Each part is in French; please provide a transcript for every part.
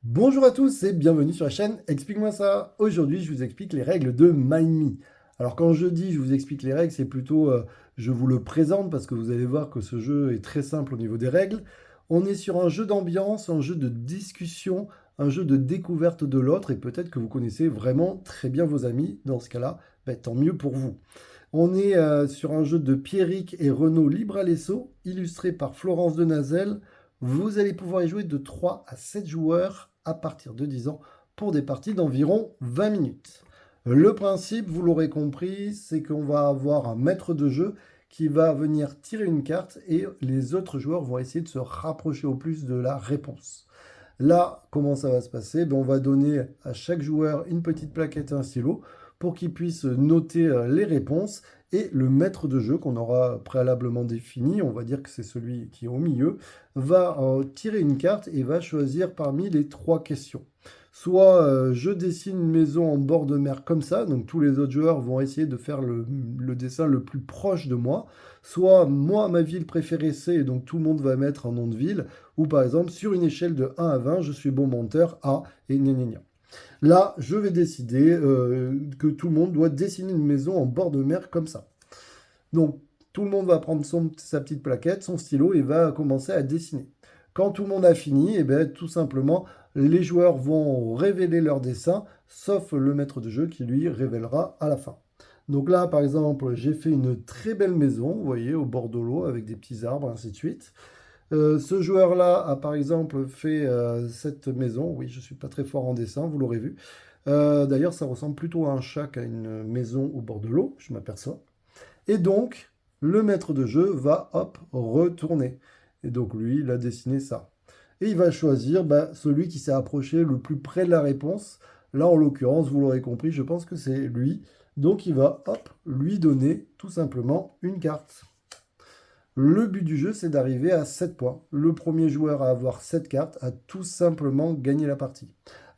Bonjour à tous et bienvenue sur la chaîne Explique-moi ça. Aujourd'hui, je vous explique les règles de MindMe. Alors quand je dis je vous explique les règles, c'est plutôt je vous le présente parce que vous allez voir que ce jeu est très simple au niveau des règles. On est sur un jeu d'ambiance, un jeu de discussion, un jeu de découverte de l'autre et peut-être que vous connaissez vraiment très bien vos amis. Dans ce cas-là, tant mieux pour vous. On est sur un jeu de Pierrick et Renaud Libralesso, illustré par Florence de Nazel. Vous allez pouvoir y jouer de 3 à 7 joueurs à partir de 10 ans pour des parties d'environ 20 minutes. Le principe, vous l'aurez compris, c'est qu'on va avoir un maître de jeu qui va venir tirer une carte et les autres joueurs vont essayer de se rapprocher au plus de la réponse. Là, comment ça va se passer? On va donner à chaque joueur une petite plaquette et un stylo pour qu'il puisse noter les réponses. Et le maître de jeu qu'on aura préalablement défini, on va dire que c'est celui qui est au milieu, va tirer une carte et va choisir parmi les 3 questions. Soit je dessine une maison en bord de mer comme ça, donc tous les autres joueurs vont essayer de faire le dessin le plus proche de moi. Soit moi, ma ville préférée c'est, et donc tout le monde va mettre un nom de ville. Ou par exemple, sur une échelle de 1 à 20, je suis bon menteur A et gna gna gna. Là, je vais décider que tout le monde doit dessiner une maison en bord de mer comme ça. Donc, tout le monde va prendre sa petite plaquette, son stylo et va commencer à dessiner. Quand tout le monde a fini, tout simplement, les joueurs vont révéler leur dessin, sauf le maître de jeu qui lui révélera à la fin. Donc là, par exemple, j'ai fait une très belle maison, vous voyez, au bord de l'eau, avec des petits arbres, ainsi de suite. Ce joueur-là a par exemple fait cette maison. Oui, je ne suis pas très fort en dessin, vous l'aurez vu. D'ailleurs, ça ressemble plutôt à un chat qu'à une maison au bord de l'eau, je m'aperçois. Et donc, le maître de jeu va, hop, retourner. Et donc, lui, il a dessiné ça. Et il va choisir celui qui s'est approché le plus près de la réponse. Là, en l'occurrence, vous l'aurez compris, je pense que c'est lui. Donc, il va, hop, lui donner tout simplement une carte. Le but du jeu, c'est d'arriver à 7 points. Le premier joueur à avoir 7 cartes a tout simplement gagné la partie.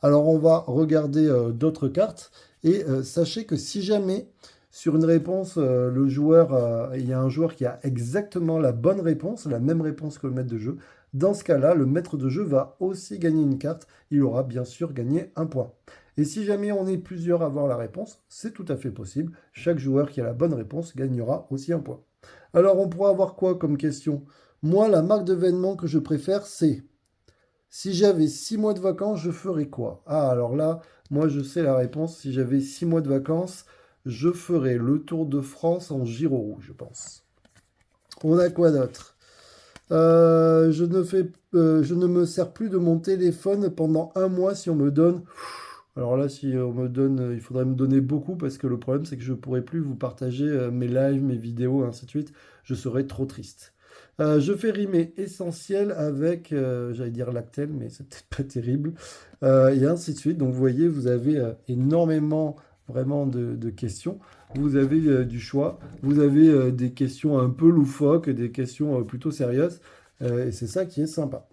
Alors, on va regarder d'autres cartes. Et sachez que si jamais, sur une réponse, il y a un joueur qui a exactement la bonne réponse, la même réponse que le maître de jeu, dans ce cas-là, le maître de jeu va aussi gagner une carte. Il aura bien sûr gagné un point. Et si jamais on est plusieurs à avoir la réponse, c'est tout à fait possible. Chaque joueur qui a la bonne réponse gagnera aussi un point. Alors, on pourra avoir quoi comme question? Moi, la marque de vêtements que je préfère, c'est si j'avais 6 mois de vacances, je ferais quoi? Ah, alors là, moi, je sais la réponse. Si j'avais 6 mois de vacances, je ferais le Tour de France en Giro rouge, je pense. On a quoi d'autre? Je ne me sers plus de mon téléphone pendant un mois si on me donne. Alors là, si on me donne, il faudrait me donner beaucoup parce que le problème, c'est que je ne pourrai plus vous partager mes lives, mes vidéos, ainsi de suite. Je serais trop triste. Je fais rimer essentiel avec, j'allais dire lactel, mais c'est peut-être pas terrible, et ainsi de suite. Donc vous voyez, vous avez énormément vraiment de questions. Vous avez du choix. Vous avez des questions un peu loufoques, des questions plutôt sérieuses, et c'est ça qui est sympa.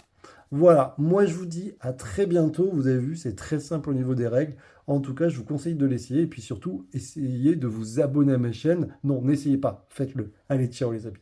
Voilà, moi je vous dis à très bientôt. Vous avez vu, c'est très simple au niveau des règles. En tout cas, je vous conseille de l'essayer et puis surtout, essayez de vous abonner à ma chaîne. Non, n'essayez pas, faites-le. Allez, ciao les amis.